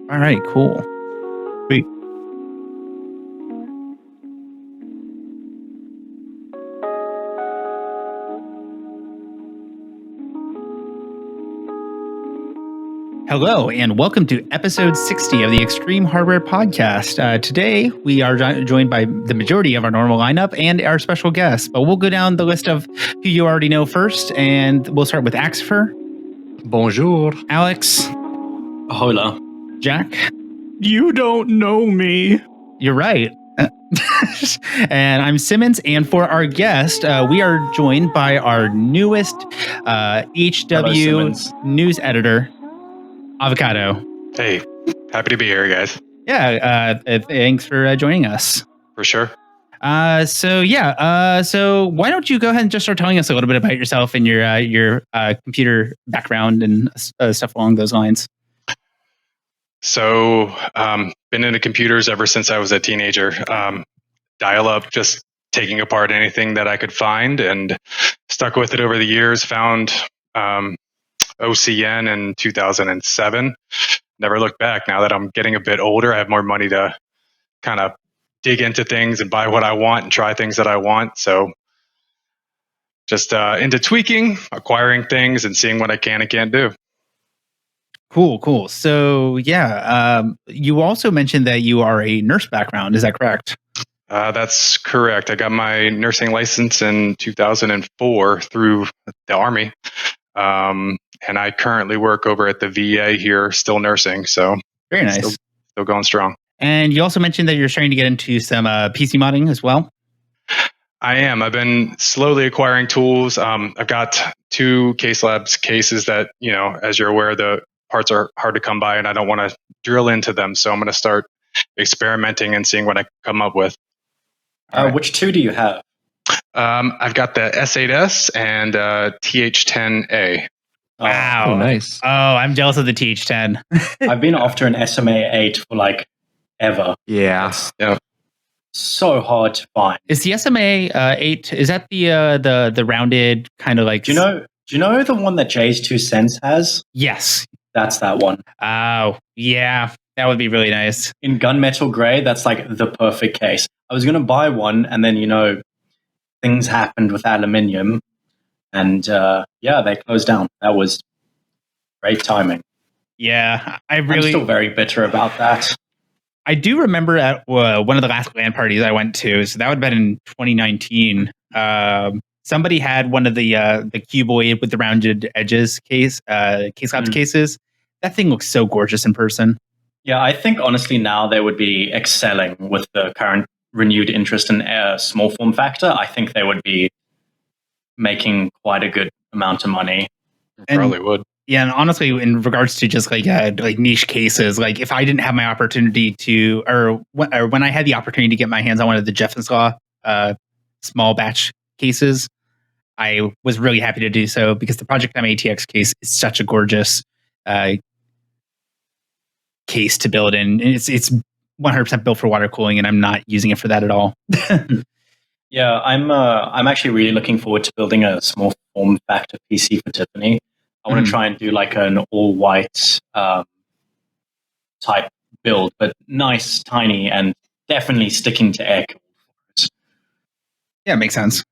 All right, cool. Sweet. Hello, and welcome to episode 60 of the Extreme Hardware Podcast. Today, we are joined by the majority of our normal lineup and our special guest, but we'll go down the list of who you already know first, and we'll start with Axifer. Bonjour. Alex. Hola. Jack. You don't know me. You're right. And I'm Simmons, and for our guest, we are joined by our newest HW news editor, Avocado. Hey, happy to be here, guys. Yeah, thanks for joining us. For sure. So why don't you go ahead and just start telling us a little bit about yourself and your computer background and stuff along those lines. So, been into computers ever since I was a teenager. Dial up, just taking apart anything that I could find, and stuck with it over the years. Found OCN in 2007. Never looked back. Now that I'm getting a bit older, I have more money to kind of dig into things and buy what I want and try things that I want. So just into tweaking, acquiring things, and seeing what I can and can't do. Cool. So you also mentioned that you are a nurse background. Is that correct? That's correct. I got my nursing license in 2004 through the Army. And I currently work over at the VA here, still nursing. So very nice. Still going strong. And you also mentioned that you're starting to get into some PC modding as well. I am. I've been slowly acquiring tools. I've got 2 Case Labs cases that, as you're aware, the parts are hard to come by and I don't want to drill into them. So I'm going to start experimenting and seeing what I come up with. Right. Which 2 do you have? I've got the S8S and TH10A. Wow. Oh, nice. Oh, I'm jealous of the TH10. I've been after an SMA 8 for ever. Yeah. Yeah. So hard to find. Is the SMA 8, is that the rounded kind of like... Do you know the one that Jay's 2 Cents has? Yes. That's that one. Oh, yeah. That would be really nice. In gunmetal gray, that's the perfect case. I was going to buy one, and then, things happened with aluminium. And, they closed down. That was great timing. Yeah, I'm still very bitter about that. I do remember at one of the last LAN parties I went to, so that would have been in 2019. Somebody had one of the cuboid with the rounded edges Case Labs cases. That thing looks so gorgeous in person. Yeah, I think honestly now they would be excelling with the current renewed interest in small form factor. I think they would be making quite a good amount of money. Probably would. Yeah, and honestly, in regards to just like niche cases, like if I didn't have my opportunity to, or when I had the opportunity to get my hands on one of the Jeffens Law small batch cases, I was really happy to do so because the Project M ATX case is such a gorgeous case to build in. It's 100% built for water cooling, and I'm not using it for that at all. Yeah, I'm actually really looking forward to building a small form factor PC for Tiffany. I want to try and do an all white type build, but nice, tiny, and definitely sticking to air cooled. Yeah, it makes sense.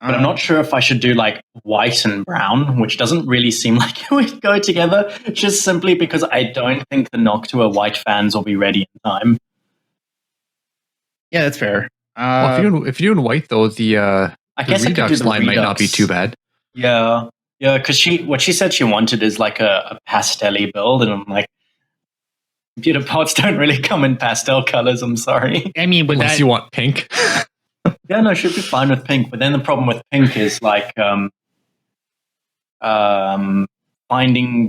But I'm not sure if I should do white and brown, which doesn't really seem like it would go together, just simply because I don't think the Noctua white fans will be ready in time. Yeah, that's fair. Well, if you're doing white though, the Redux line might not be too bad. Yeah, because what she said she wanted is a pastel-y build, and I'm like, computer parts don't really come in pastel colors. I'm sorry. I mean, unless you want pink. Yeah, no, should be fine with pink. But then the problem with pink is finding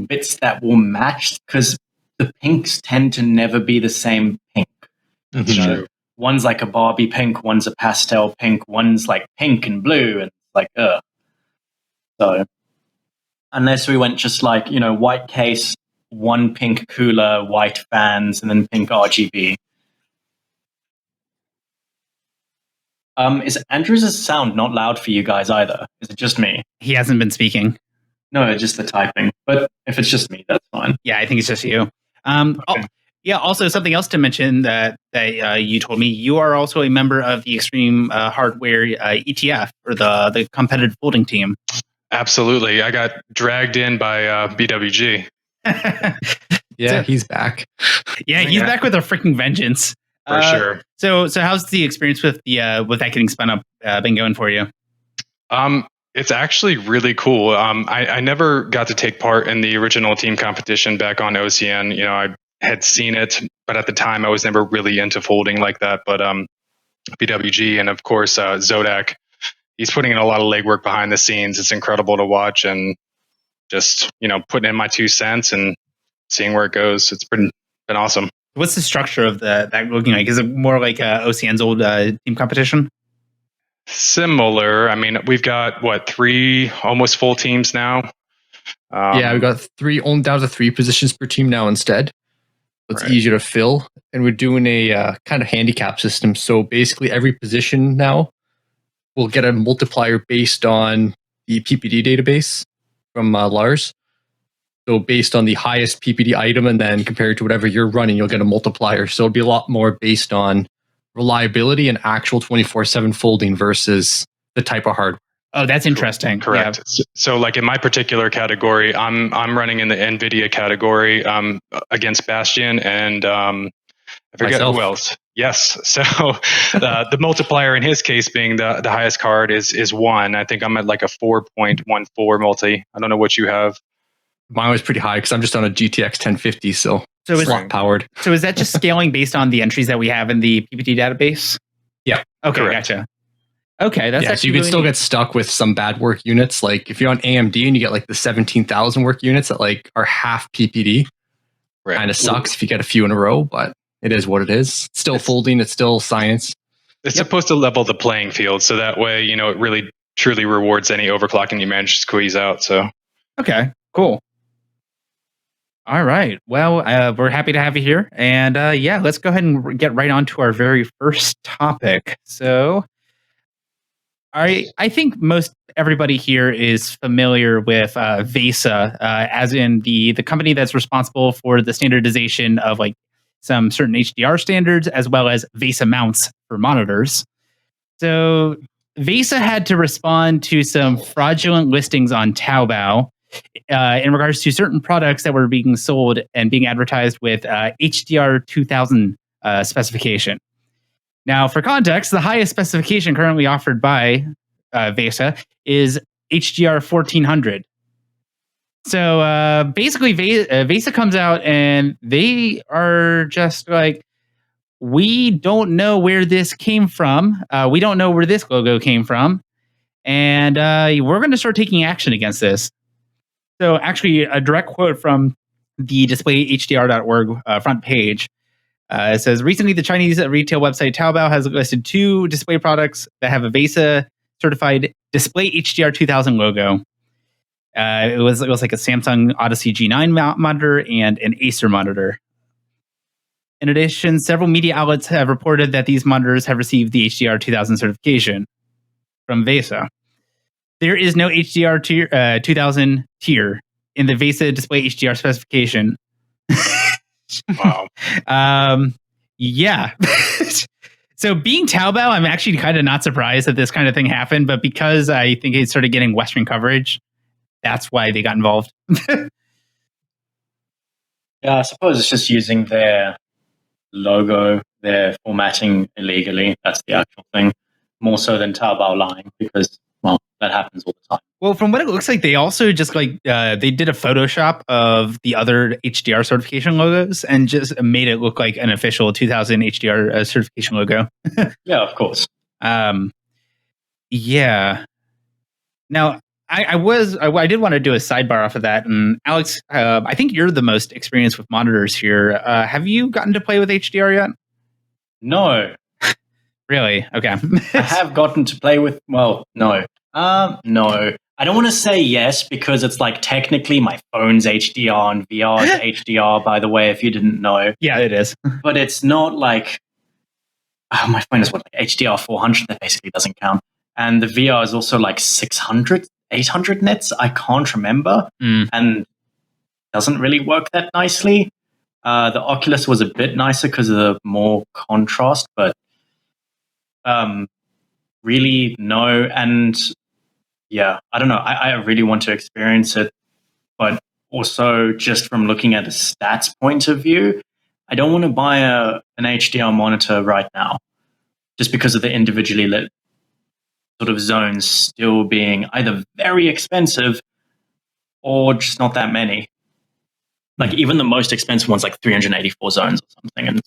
bits that will match, because the pinks tend to never be the same pink. That's true. One's a Barbie pink, one's a pastel pink, one's pink and blue, and So unless we went just white case, one pink cooler, white fans, and then pink RGB. Is Andrew's sound not loud for you guys either? Is it just me? He hasn't been speaking. No, just the typing. But if it's just me, that's fine. Yeah, I think it's just you. Okay. Yeah. Also, something else to mention that you told me, you are also a member of the Extreme Hardware ETF, or the competitive folding team. Absolutely, I got dragged in by BWG. Yeah, he's back. Yeah, he's back with a freaking vengeance. For sure. So how's the experience with with that getting spun up been going for you? It's actually really cool. I never got to take part in the original team competition back on OCN. I had seen it, but at the time I was never really into folding like that. But BWG and of course Zodak, he's putting in a lot of legwork behind the scenes. It's incredible to watch, and just putting in my 2 cents and seeing where it goes. It's been awesome. What's the structure of that looking like? Is it more like OCN's old team competition? Similar. I mean, we've got 3 almost full teams now. Yeah, we've got 3, only down to 3 positions per team now instead. It's easier to fill, and we're doing a kind of handicap system. So basically, every position now will get a multiplier based on the PPD database from Lars. So based on the highest PPD item, and then compared to whatever you're running, you'll get a multiplier. So it'll be a lot more based on reliability and actual 24/7 folding versus the type of hardware. Oh, that's interesting. Correct. Yeah. So like in my particular category, I'm running in the NVIDIA category against Bastion and I forget who else. Yes. So the multiplier in his case being the highest card is 1. I think I'm at like a 4.14 multi. I don't know what you have. Mine was pretty high because I'm just on a GTX 1050, so slot powered. So is that just scaling based on the entries that we have in the PPT database? Yeah. Okay, correct. Gotcha. Okay, that's so you can still get stuck with some bad work units. Like if you're on AMD and you get like the 17,000 work units that like are half PPD, kind of sucks if you get a few in a row, but it is what it is. It's still folding. It's still science. It's supposed to level the playing field, so that way it really truly rewards any overclocking you manage to squeeze out. So okay, cool. All right. Well, we're happy to have you here, and let's go ahead and get right on to our very first topic. So, I think most everybody here is familiar with VESA, as in the company that's responsible for the standardization of like some certain HDR standards, as well as VESA mounts for monitors. So VESA had to respond to some fraudulent listings on Taobao in regards to certain products that were being sold and being advertised with HDR 2000 specification. Now, for context, the highest specification currently offered by VESA is HDR 1400. So basically, VESA comes out and they are just like, we don't know where this came from. We don't know where this logo came from. And we're going to start taking action against this. So actually, a direct quote from the displayhdr.org front page. It says, recently the Chinese retail website Taobao has listed 2 display products that have a VESA certified display HDR 2000 logo. It was like a Samsung Odyssey G9 monitor and an Acer monitor. In addition, several media outlets have reported that these monitors have received the HDR 2000 certification from VESA. There is no HDR 2000 tier in the VESA display HDR specification. Wow. Yeah. So being Taobao, I'm actually kind of not surprised that this kind of thing happened, but because I think it started getting Western coverage, that's why they got involved. Yeah, I suppose it's just using their logo, their formatting illegally. That's the actual thing. More so than Taobao lying, because, well, that happens all the time. Well, from what it looks like, they also just they did a Photoshop of the other HDR certification logos and just made it look like an official 2000 HDR certification logo. Yeah, of course. Yeah. Now, I did want to do a sidebar off of that. And Alex, I think you're the most experienced with monitors here. Have you gotten to play with HDR yet? No. Really? Okay. I have gotten to play with, well, no. No. I don't want to say yes because it's like technically my phone's HDR and VR's HDR, by the way, if you didn't know. Yeah, it is. But it's not like, my phone is like HDR 400, that basically doesn't count. And the VR is also like 600, 800 nits, I can't remember. And doesn't really work that nicely. The Oculus was a bit nicer because of the more contrast, but really no. And yeah, I don't know. I really want to experience it, but also just from looking at a stats point of view, I don't want to buy an HDR monitor right now, just because of the individually lit sort of zones still being either very expensive or just not that many. Like even the most expensive one's like 384 zones or something, and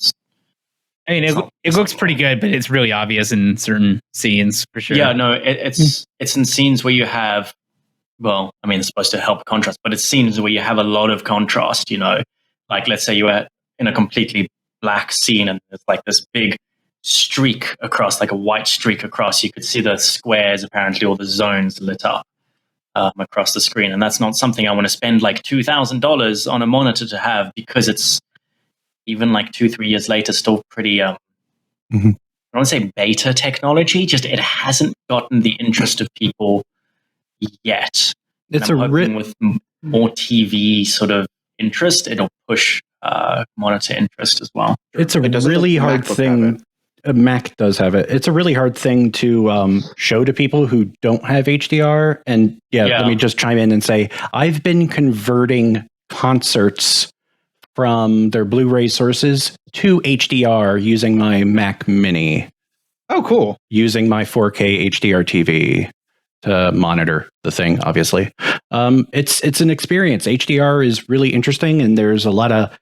I mean, it looks pretty good, but it's really obvious in certain scenes for sure. Yeah, no, it's in scenes where you have, well, I mean, it's supposed to help contrast, but it's scenes where you have a lot of contrast. Like let's say you were in a completely black scene and there's like this big streak across, like a white streak across. You could see the squares, apparently, all the zones lit up across the screen, and that's not something I want to spend like $2,000 on a monitor to have, because it's even like 2-3 years later still pretty I don't want to say beta technology, just it hasn't gotten the interest of people yet. It's with more TV sort of interest, it'll push monitor interest as well. It's a really hard thing. Mac does have it. It's a really hard thing to show to people who don't have HDR. And let me just chime in and say, I've been converting concerts from their Blu-ray sources to HDR using my Mac Mini. Oh, cool. Using my 4K HDR TV to monitor the thing, obviously. It's an experience. HDR is really interesting, and there's a lot of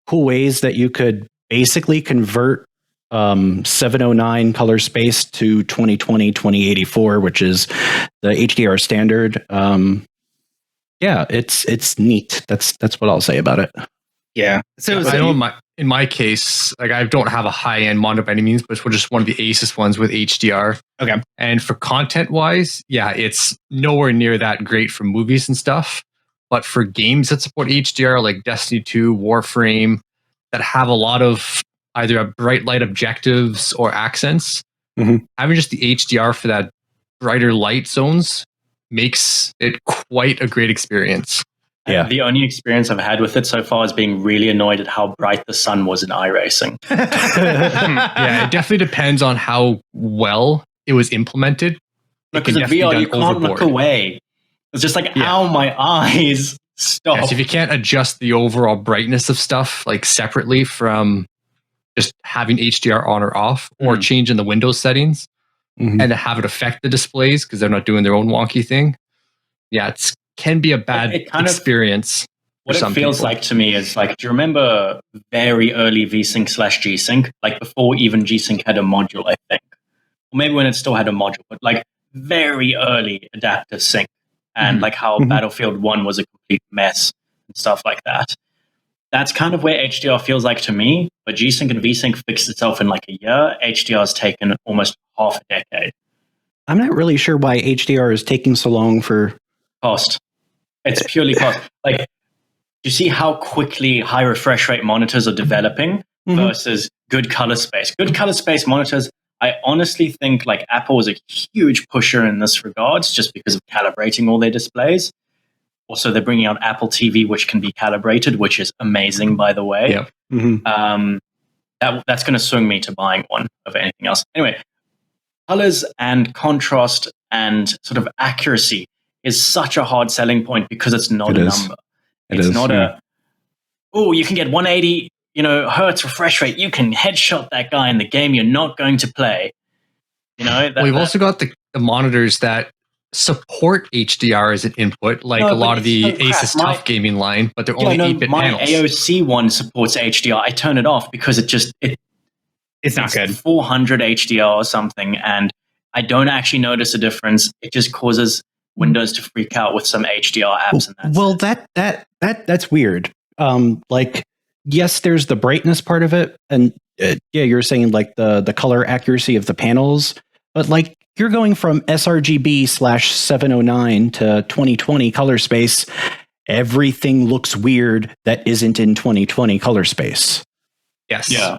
cool ways that you could basically convert 709 color space to 2020 2084, which is the HDR standard. It's neat. That's what I'll say about it. Yeah. So I know in my case, like I don't have a high-end monitor by any means, but it's just one of the Asus ones with HDR. Okay. And for content-wise, it's nowhere near that great for movies and stuff. But for games that support HDR, like Destiny 2, Warframe, that have a lot of either a bright light objectives or accents, having just the HDR for that brighter light zones makes it quite a great experience. Yeah. The only experience I've had with it so far is being really annoyed at how bright the sun was in iRacing. It definitely depends on how well it was implemented. Because in VR, you can't look away. It's just like, ow, my eyes, stop. So if you can't adjust the overall brightness of stuff like separately from just having HDR on or off, or changing the Windows settings and to have it affect the displays because they're not doing their own wonky thing. Yeah, it can be a bad experience. What it feels like to me is like, do you remember very early VSync/G-Sync? Like before even G-Sync had a module, I think. Or maybe when it still had a module, but like very early adaptive sync. And like how Battlefield 1 was a complete mess and stuff like that. That's kind of where HDR feels like to me, but G-Sync and V-Sync fixed itself in like a year. HDR has taken almost half a decade. I'm not really sure why HDR is taking so long for cost. It's purely cost. Like, you see how quickly high refresh rate monitors are developing versus good color space. Good color space monitors, I honestly think like Apple is a huge pusher in this regards just because of calibrating all their displays. Also, they're bringing out Apple TV, which can be calibrated, which is amazing, by the way. Yep. That's going to swing me to buying one of anything else. Anyway, colors and contrast and sort of accuracy is such a hard selling point because it's not a number. It's not you can get 180, hertz refresh rate. You can headshot that guy in the game you're not going to play. We've also got the monitors that support HDR as an input, like a lot of the Asus TUF gaming line, but they're only 8-bit panels. My AOC one supports HDR. I turn it off because it's not good. 400 HDR or something, and I don't actually notice a difference. It just causes Windows to freak out with some HDR apps. And that's weird. Yes, there's the brightness part of it, and you're saying like the color accuracy of the panels, but like you're going from sRGB/709 to 2020 color space. Everything looks weird that isn't in 2020 color space. Yes. Yeah.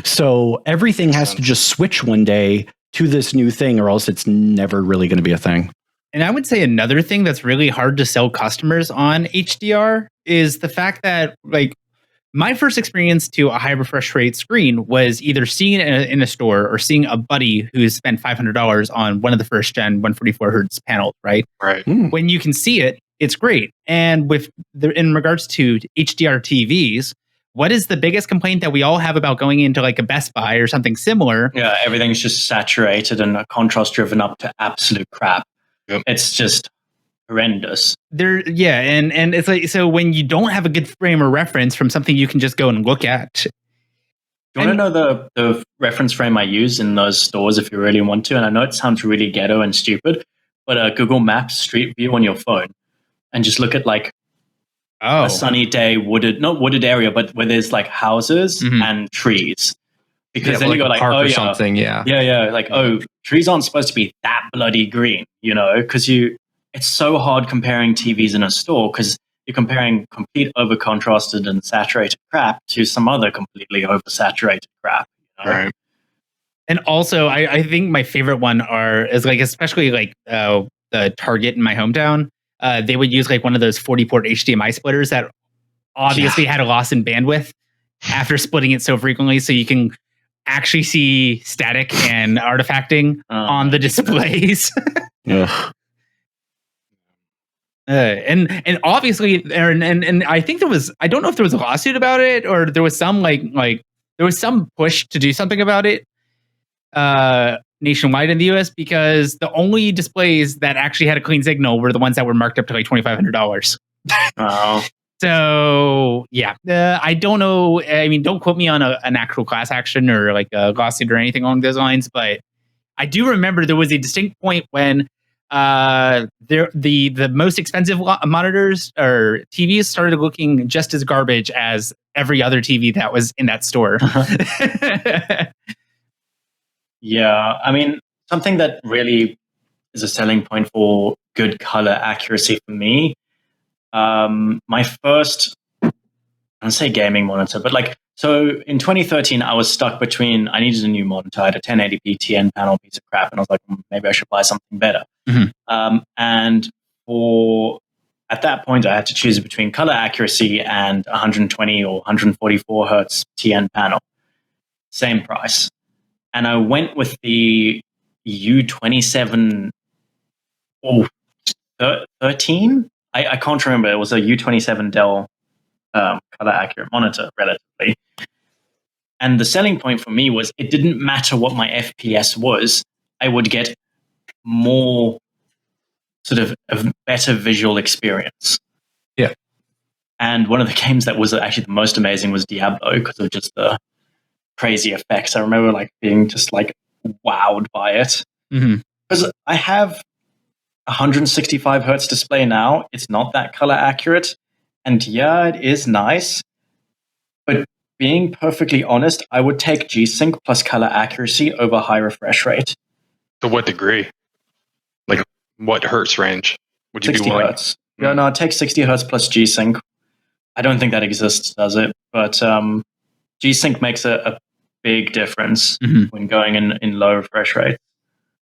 So everything has to just switch one day to this new thing, or else it's never really going to be a thing. And I would say another thing that's really hard to sell customers on HDR is the fact that, like, my first experience to a high refresh rate screen was either seeing it in a store or seeing a buddy who spent $500 on one of the first gen 144 hertz panels, right? Right. When you can see it, it's great. And in regards to HDR TVs, what is the biggest complaint that we all have about going into like a Best Buy or something similar? Yeah, everything's just saturated and contrast driven up to absolute crap. Yep. It's just horrendous. And it's like, so when you don't have a good frame of reference from something you can just go and look at. Do you want to know the reference frame I use in those stores if you really want to? And I know it sounds really ghetto and stupid, but Google Maps Street View on your phone and just look at like a sunny day, not wooded area, but where there's like houses and trees. Because then like you go like, park oh or yeah, something, yeah, like trees aren't supposed to be that bloody green, you know, because it's so hard comparing TVs in a store because you're comparing complete over-contrasted and saturated crap to some other completely oversaturated crap. You know? Right. And also, I think my favorite one is like, especially like the Target in my hometown. They would use like one of those 40-port HDMI splitters that obviously had a loss in bandwidth after splitting it so frequently, so you can actually see static and artifacting on the displays. And obviously, and I think I don't know if there was a lawsuit about it or there was some there was some push to do something about it nationwide in the US, because the only displays that actually had a clean signal were the ones that were marked up to like $2,500. Oh. So yeah, I don't know. I mean, don't quote me on an actual class action or like a lawsuit or anything along those lines, but I do remember there was a distinct point when the most expensive monitors or TVs started looking just as garbage as every other TV that was in that store. Yeah, I mean, something that really is a selling point for good color accuracy for me. My first, I don't say gaming monitor, but so in 2013, I was stuck between, I needed a new monitor. I had a 1080p TN panel piece of crap, and I was like, maybe I should buy something better. And at that point, I had to choose between color accuracy and 120 or 144 hertz TN panel. Same price. And I went with the U27 13? I can't remember. It was a U27 Dell color accurate monitor, relatively. And the selling point for me was it didn't matter what my FPS was. I would get more sort of a better visual experience. Yeah. And one of the games that was actually the most amazing was Diablo because of just the crazy effects. I remember being just wowed by it. Because I have 165 hertz display now. It's not that color accurate. And yeah, it is nice. But being perfectly honest, I would take G-Sync plus color accuracy over high refresh rate. To what degree? Like what hertz range would you be 60 willing? hertz. Yeah, no, I'd take 60 hertz plus G-Sync. I don't think that exists, does it? But G-Sync makes a big difference when going in low refresh rate.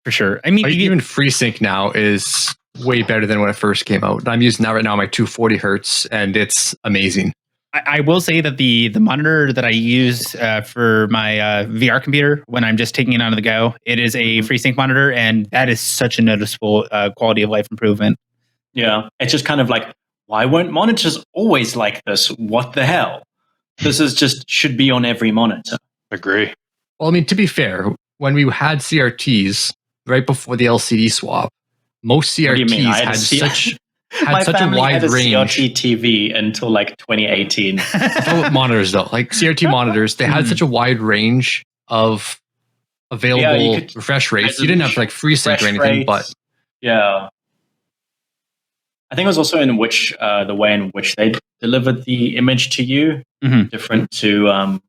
For sure. I mean, even FreeSync now is way better than when it first came out. I'm using that right now, my 240 hertz, and it's amazing. I will say that the monitor that I use for my VR computer when I'm just taking it on the go, it is a FreeSync monitor, and that is such a noticeable quality of life improvement. Yeah, it's just kind of like, why weren't monitors always like this? What the hell? This is just should be on every monitor. Agree. Well, I mean, to be fair, when we had CRTs right before the LCD swap, most CRTs had such a wide range. CRT TV until 2018. Monitors though, like CRT monitors, they had such a wide range of available refresh rates. You didn't have FreeSync or anything, but yeah. I think it was also in which the way in which they delivered the image to you, different to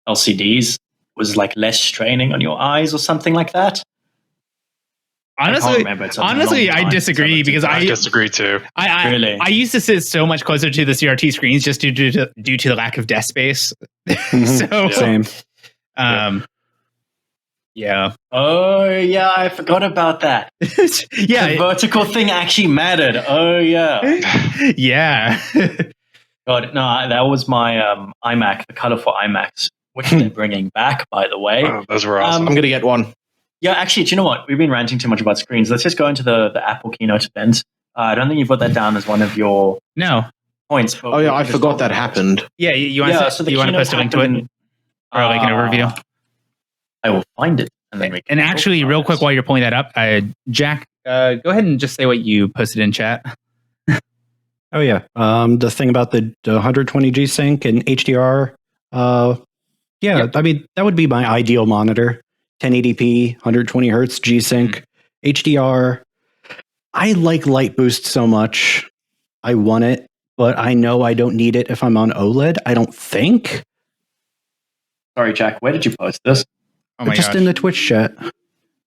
LCDs, was less straining on your eyes or something like that. Honestly, I disagree because I disagree too. Really? I used to sit so much closer to the CRT screens just due to the lack of desk space. So same. Yeah. Oh yeah, I forgot about that. Yeah. The vertical thing actually mattered. Oh yeah. Yeah. God, no, that was my iMac, the colorful iMacs, which they're bringing back, by the way. Oh, those were awesome. I'm going to get one. Yeah, actually, do you know what? We've been ranting too much about screens. Let's just go into the Apple keynote event. I don't think you've got that down as one of your No. points. But Oh, yeah, we I can just forgot talk that about it. happened. Yeah, you want Yeah, to so the you want to keynote post a link to it happened- or like an overview? I will find it. And then we can And talk actually, about real it. quick, while you're pulling that up, Jack, go ahead and just say what you posted in chat. Oh yeah, the thing about the 120 G Sync and HDR. Yeah, I mean that would be my ideal monitor. 1080p, 120 hertz G Sync, HDR. I like Light Boost so much. I want it, but I know I don't need it if I'm on OLED. I don't think. Sorry, Jack, where did you post this? Oh my Just gosh. in the Twitch chat.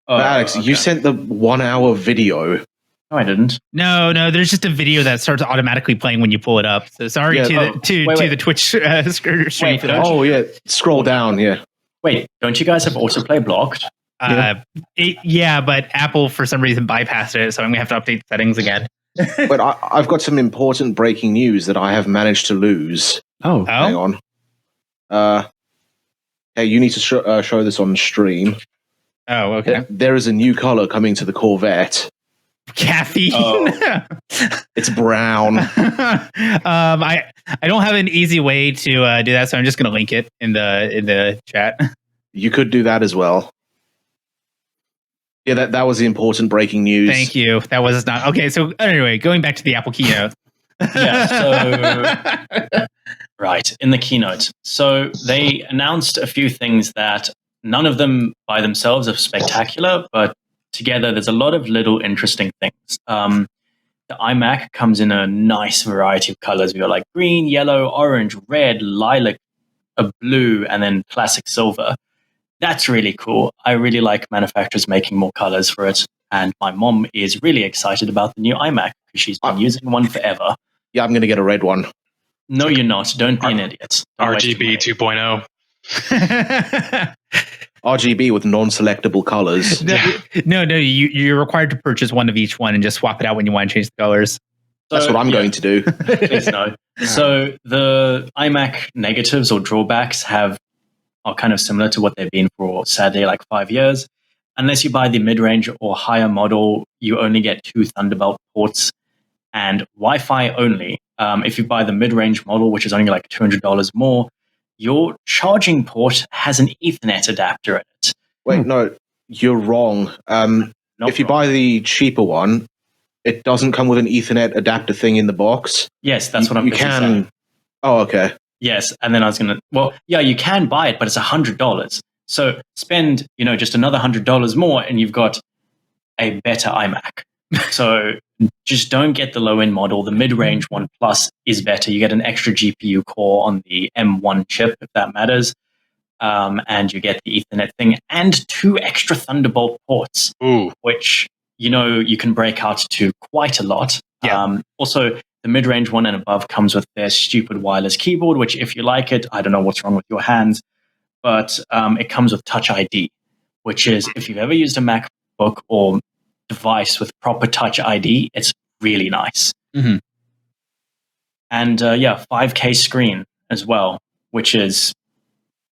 Oh, Alex, you okay. sent the 1 hour video. No, I didn't. No, there's just a video that starts automatically playing when you pull it up. So sorry Yeah, to wait. the Twitch stream Wait, for that. Oh, yeah. Scroll down, yeah. Wait, don't you guys have autoplay blocked? Yeah, but Apple for some reason bypassed it, so I'm gonna have to update the settings again. But I've got some important breaking news that I have managed to lose. Oh, Hang on. Hey, you need to show this on stream. Oh, okay. There is a new color coming to the Corvette. Caffeine. Oh. It's brown. I don't have an easy way to do that, so I'm just gonna link it in the chat. You could do that as well. Yeah, that was the important breaking news. Thank you. That was not okay. So anyway, going back to the Apple keynote. Yeah, Right, in the keynote. So they announced a few things that none of them by themselves are spectacular, but together there's a lot of little interesting things. The iMac comes in a nice variety of colors. We got like green, yellow, orange, red, lilac, a blue, and then classic silver. That's really cool. I really like manufacturers making more colors for it. And my mom is really excited about the new iMac because she's been using one forever. Yeah, I'm going to get a red one. No, you're not. Don't be an idiot. Don't waste your RGB money. 2.0. RGB with non-selectable colors. No, you're required to purchase one of each one and just swap it out when you want to change the colors. That's So, what I'm yeah, going to do. Please no. So the iMac negatives or drawbacks are kind of similar to what they've been for, sadly, like 5 years. Unless you buy the mid-range or higher model, you only get 2 Thunderbolt ports and Wi-Fi only. If you buy the mid-range model, which is only like $200 more, your charging port has an Ethernet adapter in it. Wait, no, you're wrong. Not If you wrong. buy the cheaper one, it doesn't come with an Ethernet adapter thing in the box. Yes, that's what I'm You busy can. saying. Oh, okay. Yes, and then I was gonna. Well, yeah, you can buy it, but it's $100. So spend, just another $100 more, and you've got a better iMac. So just don't get the low end model. The mid range one plus is better. You get an extra GPU core on the M1 chip, if that matters, and you get the Ethernet thing and 2 extra Thunderbolt ports, Ooh. which you can break out to quite a lot. Yeah. Also, the mid-range one and above comes with their stupid wireless keyboard, which if you like it, I don't know what's wrong with your hands, but it comes with Touch ID, which is if you've ever used a MacBook or device with proper Touch ID, it's really nice. Mhm. And 5K screen as well, which is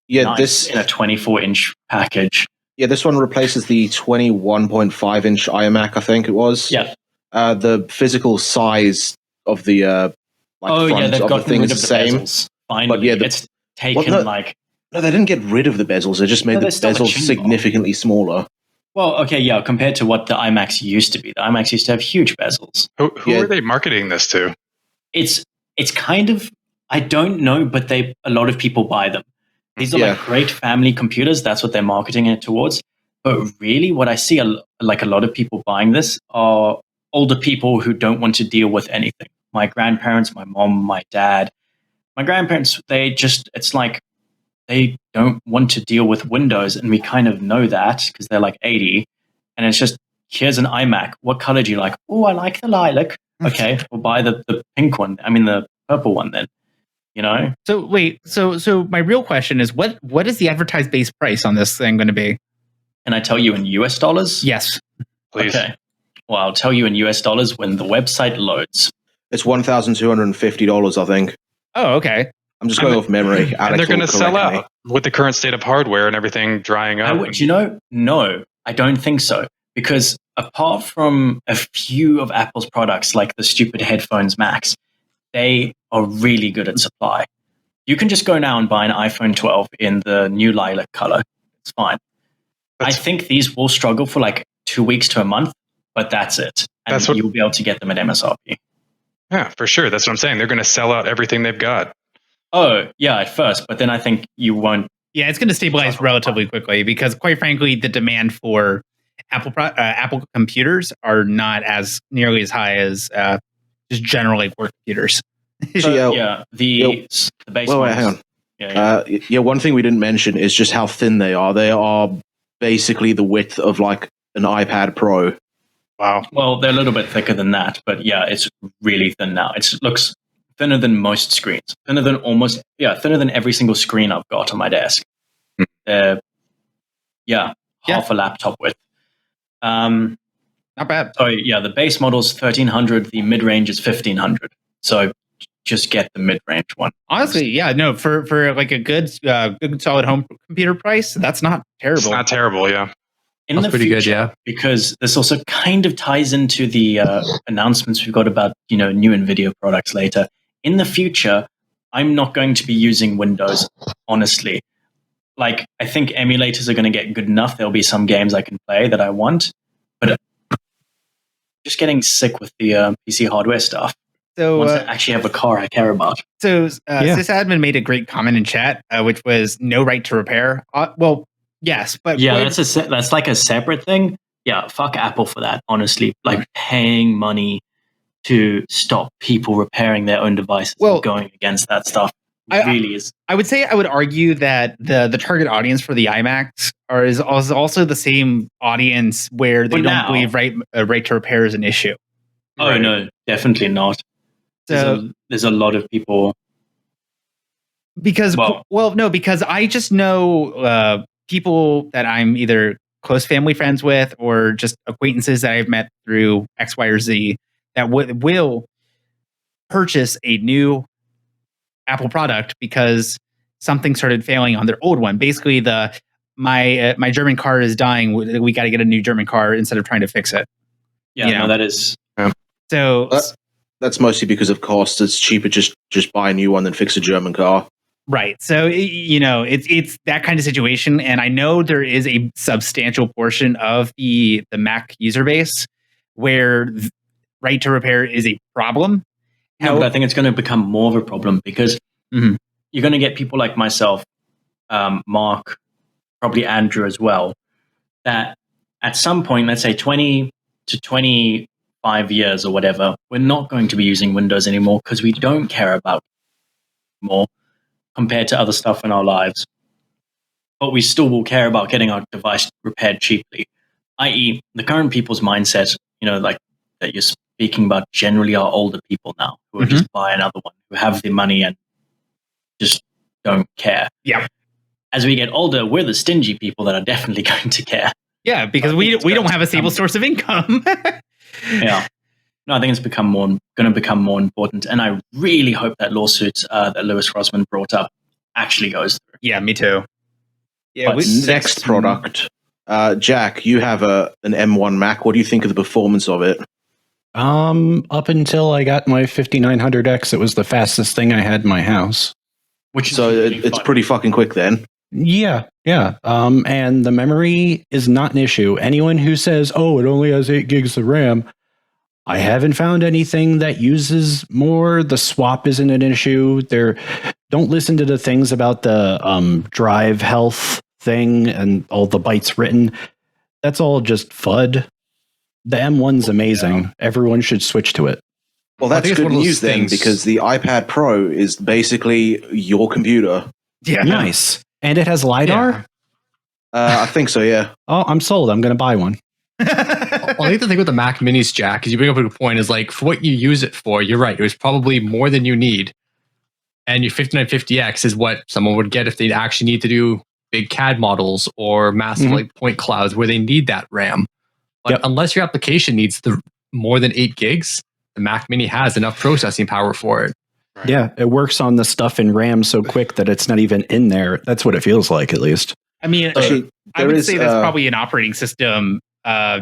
Yeah, nice this in a 24-inch package. this one replaces the 21.5-inch iMac, I think it was. Yeah. The physical size of the front they've of the gotten thing rid is of the the same. bezels. Finally, yeah, it's taken no. like. No, they didn't get rid of the bezels. They just made No, the they still have a bezels chin bar. significantly smaller. Well, okay, yeah, compared to what the iMacs used to be. The iMacs used to have huge bezels. Who Yeah. are they marketing this to? It's kind of, I don't know, but a lot of people buy them. These are like Yeah. great family computers. That's what they're marketing it towards. But really, what I see a lot of people buying this are older people who don't want to deal with anything. My grandparents, my mom, my dad. My grandparents, it's like they don't want to deal with Windows, and we kind of know that because they're like 80. And it's just, here's an iMac. What color do you like? Oh, I like the lilac. Okay, we'll buy the pink one. I mean, the purple one then. So wait, so my real question is what is the advertised base price on this thing going to be? Can I tell you in US dollars? Yes. Please. Okay. Well, I'll tell you in US dollars when the website loads. It's $1,250, I think. Oh, okay. I'm just going off memory. And Alex they're going to will sell correct me. out with the current state of hardware and everything drying up. No, I don't think so. Because apart from a few of Apple's products, like the stupid headphones Max, they are really good at supply. You can just go now and buy an iPhone 12 in the new lilac color. It's fine. I think these will struggle for like 2 weeks to a month, but that's it. And you'll be able to get them at MSRP. Yeah, for sure. That's what I'm saying. They're going to sell out everything they've got. Oh, yeah, at first, but then I think you won't. Yeah, it's going to stabilize relatively quickly because, quite frankly, the demand for Apple computers are not as nearly as high as just generally work computers. The base Well, wait, hang on. Yeah, one thing we didn't mention is just how thin they are. They are basically the width of like an iPad Pro. Wow. Well, they're a little bit thicker than that, but yeah, it's really thin now. It looks thinner than most screens. Thinner than every single screen I've got on my desk. Half a laptop width. Not bad. So yeah, the base model's 1300, the mid-range is 1500. So just get the mid-range one. Honestly, yeah, no, for like a good solid home computer price, that's not terrible. It's not terrible, yeah. In the future, good, yeah. Because this also kind of ties into the announcements we've got about new NVIDIA products later. In the future, I'm not going to be using Windows, honestly. Like, I think emulators are going to get good enough. There'll be some games I can play that I want, but just getting sick with the PC hardware stuff. So once I actually have a car I care about. So Sysadmin made a great comment in chat, which was no right to repair. Well, yes, but that's like a separate thing. Yeah, fuck Apple for that. Honestly, like paying money to stop people repairing their own devices and going against that stuff really is. I would say I would argue that the target audience for the iMacs is also the same audience where they don't believe right to repair is an issue. Oh right? No, definitely not. So there's a lot of people because I just know people that I'm either close family friends with or just acquaintances that I've met through X, Y, or Z that will purchase a new Apple product because something started failing on their old one. Basically, my German car is dying. We got to get a new German car instead of trying to fix it. Yeah, no, that is. So that's mostly because of cost. It's cheaper just buy a new one than fix a German car. Right. So, it's that kind of situation. And I know there is a substantial portion of the Mac user base where right to repair is a problem. No, but I think it's going to become more of a problem because you're going to get people like myself, Mark, probably Andrew as well, that at some point, let's say 20 to 25 years or whatever, we're not going to be using Windows anymore because we don't care about it more compared to other stuff in our lives. But we still will care about getting our device repaired cheaply, i.e. the current people's mindset, like that you're speaking about generally are older people now who will just buy another one, who have the money and just don't care. Yeah. As we get older, we're the stingy people that are definitely going to care. Yeah, because we don't have a stable source of income. Yeah. No, I think it's going to become more important. And I really hope that lawsuit that Lewis Grossman brought up actually goes through. Yeah, me too. Yeah, next product. Jack, you have an M1 Mac. What do you think of the performance of it? Up until I got my 5900X, it was the fastest thing I had in my house. It's pretty fucking quick then. Yeah. And the memory is not an issue. Anyone who says, "Oh, it only has 8 gigs of RAM," I haven't found anything that uses more. The swap isn't an issue. Don't listen to the things about the drive health thing and all the bytes written. That's all just FUD. The M1's amazing. Yeah. Everyone should switch to it. Well, that's good news then, because the iPad Pro is basically your computer. Yeah, nice. And it has LiDAR? Yeah. I think so, yeah. Oh, I'm sold. I'm going to buy one. Well, I think the thing with the Mac Minis, Jack, is you bring up a good point, is like, for what you use it for, you're right. It was probably more than you need. And your 5950X is what someone would get if they actually need to do big CAD models or massive like point clouds where they need that RAM. But unless your application needs the more than 8 gigs, the Mac Mini has enough processing power for it. Right. Yeah, it works on the stuff in RAM so quick that it's not even in there. That's what it feels like, at least. I mean, actually, I would say that's probably an operating system,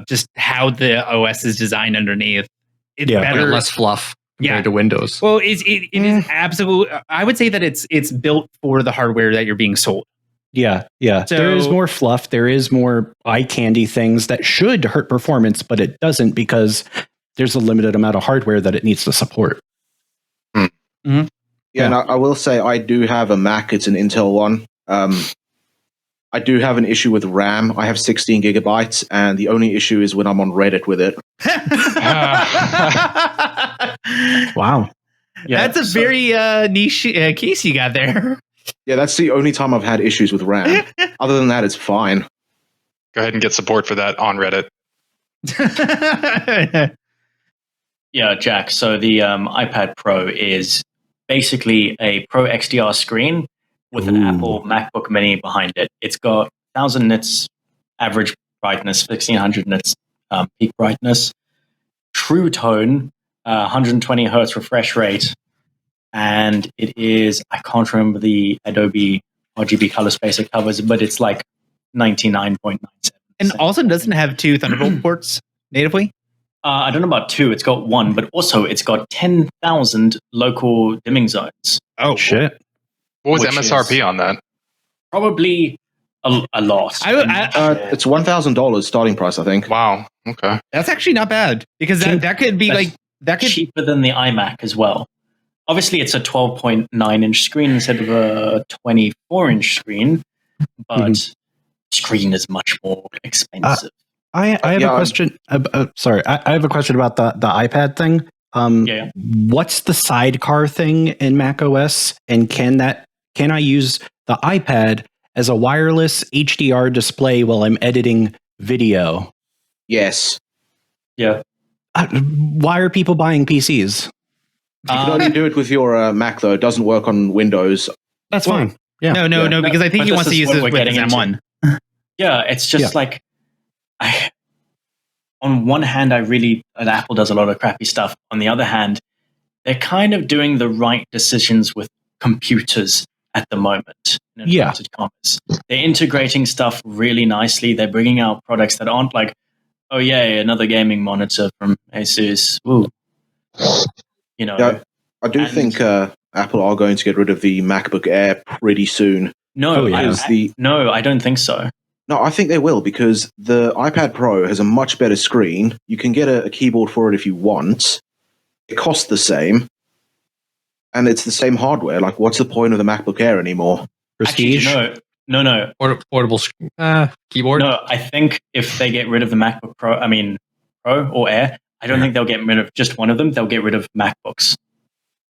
just how the OS is designed underneath. It's better, less fluff compared to Windows. Well, it is absolute. I would say that it's built for the hardware that you're being sold. Yeah. So, there is more fluff. There is more eye candy things that should hurt performance, but it doesn't because there's a limited amount of hardware that it needs to support. Mm-hmm. Yeah, and I will say I do have a Mac. It's an Intel one. I do have an issue with RAM. I have 16 gigabytes, and the only issue is when I'm on Reddit with it. Wow. Yeah, that's a very niche case you got there. Yeah, that's the only time I've had issues with RAM. Other than that, it's fine. Go ahead and get support for that on Reddit. Yeah, Jack. So the iPad Pro is basically a Pro XDR screen with an Apple MacBook Mini behind it. It's got 1000 nits average brightness, 1600 nits peak brightness, True Tone, 120 hertz refresh rate, and it is, I can't remember the Adobe RGB color space it covers, but it's like 99.97. And also doesn't have 2 Thunderbolt ports natively? I don't know about 2. It's got 1, but also it's got 10,000 local dimming zones. Oh, shit. What was MSRP on that? Probably a lot. It's $1,000 starting price, I think. Wow. Okay. That's actually not bad because that could be cheaper than the iMac as well. Obviously, it's a 12.9-inch screen instead of a 24-inch screen, but screen is much more expensive. I have a question. Sorry, I have a question about the iPad thing. What's the sidecar thing in Mac OS, and can I use the iPad as a wireless HDR display while I'm editing video? Yes. Yeah. Why are people buying PCs? You can only do it with your Mac, though. It doesn't work on Windows. That's fine. Yeah. No, because I think he wants to use it with his M1. Yeah, it's just like, on one hand, Apple does a lot of crappy stuff. On the other hand, they're kind of doing the right decisions with computers at the moment. They're integrating stuff really nicely. They're bringing out products that aren't like, oh yeah, another gaming monitor from Asus. Ooh. I do think Apple are going to get rid of the MacBook Air pretty soon. No, I don't think so. No, I think they will, because the iPad Pro has a much better screen. You can get a keyboard for it if you want. It costs the same. And it's the same hardware. Like, what's the point of the MacBook Air anymore? Prestige? Actually, no. Portable keyboard? No, I think if they get rid of the MacBook Pro or Air, I don't think they'll get rid of just one of them. They'll get rid of MacBooks.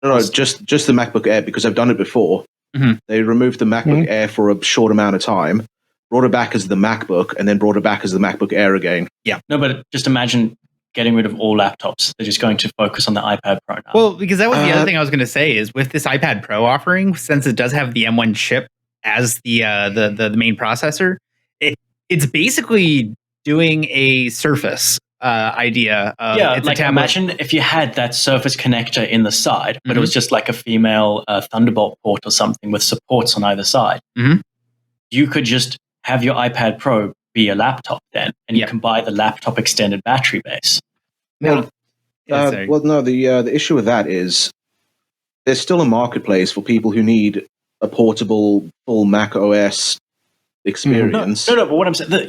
No, just the MacBook Air, because I've done it before. Mm-hmm. They removed the MacBook Air for a short amount of time, brought it back as the MacBook, and then brought it back as the MacBook Air again. Yeah. No, but just imagine getting rid of all laptops. They're just going to focus on the iPad Pro now. Well, because that was the other thing I was going to say is with this iPad Pro offering, since it does have the M1 chip as the main processor, it's basically doing a Surface idea. Imagine if you had that Surface connector in the side, but it was just like a female Thunderbolt port or something with supports on either side. Mm-hmm. You could just have your iPad Pro be a laptop then, and you can buy the laptop extended battery base. The issue with that is there's still a marketplace for people who need a portable full Mac OS experience. No, but what I'm saying,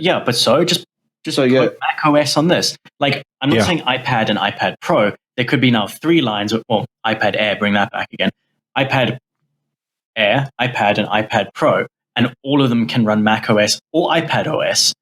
just put Mac OS on this. Like, I'm not saying iPad and iPad Pro. There could be now 3 lines. Well, iPad Air, bring that back again. iPad Air, iPad, and iPad Pro. And all of them can run Mac OS or iPad OS.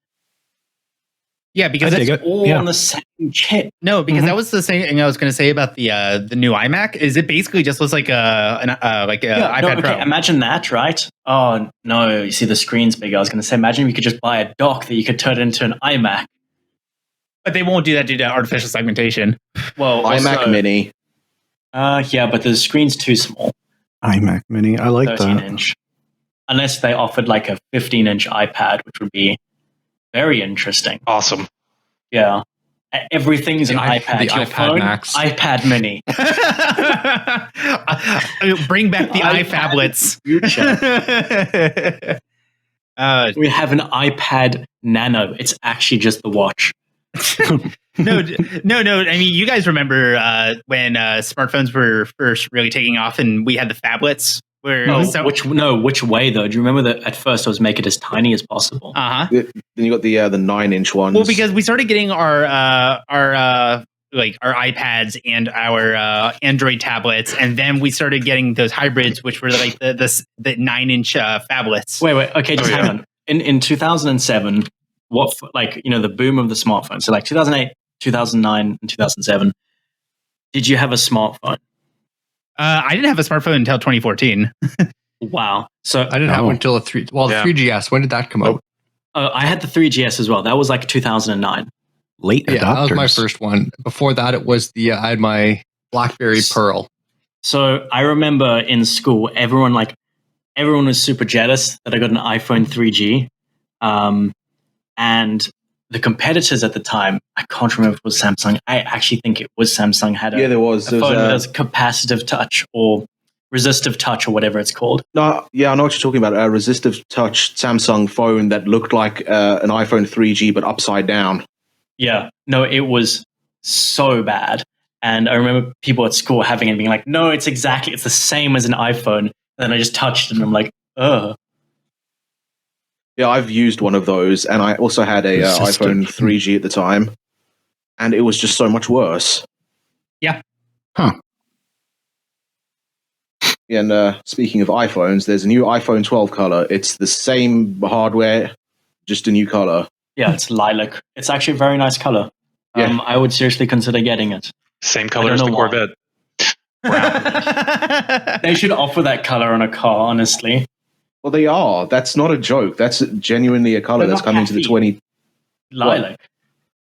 Yeah, because it's all on the same chip. No, because that was the same thing I was going to say about the new iMac. Is it basically just was like an iPad Pro? Imagine that, right? Oh no, you see the screen's big. I was going to say, imagine you could just buy a dock that you could turn into an iMac. But they won't do that due to artificial segmentation. Well, iMac Mini. But the screen's too small. iMac Mini, I like 13-inch. unless they offered like a 15-inch iPad, which would be very interesting. Awesome. Yeah. Everything's an The iPad. the Your iPad phone, Max. iPad Mini. Bring back the iPhablets. Future. We have an iPad Nano. It's actually just the watch. No. I mean, you guys remember when smartphones were first really taking off, and we had the phablets. Where which way though? Do you remember that at first I was make it as tiny as possible? Uh-huh. Then you got the 9-inch ones. Well, because we started getting our iPads and our Android tablets, and then we started getting those hybrids, which were like the 9-inch phablets. Wait. Okay, just hang on. In 2007, the boom of the smartphone. So like 2008, 2009, and 2007. Did you have a smartphone? I didn't have a smartphone until 2014. Wow. So I didn't have one until the 3GS. When did that come out? I had the 3GS as well. That was like 2009. Late adopters. Yeah, that was my first one. Before that, it was I had my BlackBerry Pearl. So I remember in school, everyone was super jealous that I got an iPhone 3G. And the competitors at the time, I can't remember if it was Samsung. I actually think it was Samsung had there was a phone that was capacitive touch or resistive touch or whatever it's called. No, yeah, I know what you're talking about. A resistive touch Samsung phone that looked like an iPhone 3G but upside down. Yeah, no, it was so bad. And I remember people at school having it being like, no, it's the same as an iPhone. And then I just touched it and I'm like, ugh. Yeah, I've used one of those, and I also had a iPhone 3G at the time, and it was just so much worse. Yeah. Huh. And speaking of iPhones, there's a new iPhone 12 color. It's the same hardware, just a new color. Yeah, it's lilac. It's actually a very nice color. Yeah. I would seriously consider getting it. Same color as the Corvette. They should offer that color on a car, honestly. Well, they are. That's not a joke. That's genuinely a color that's coming to the 20. Lilac.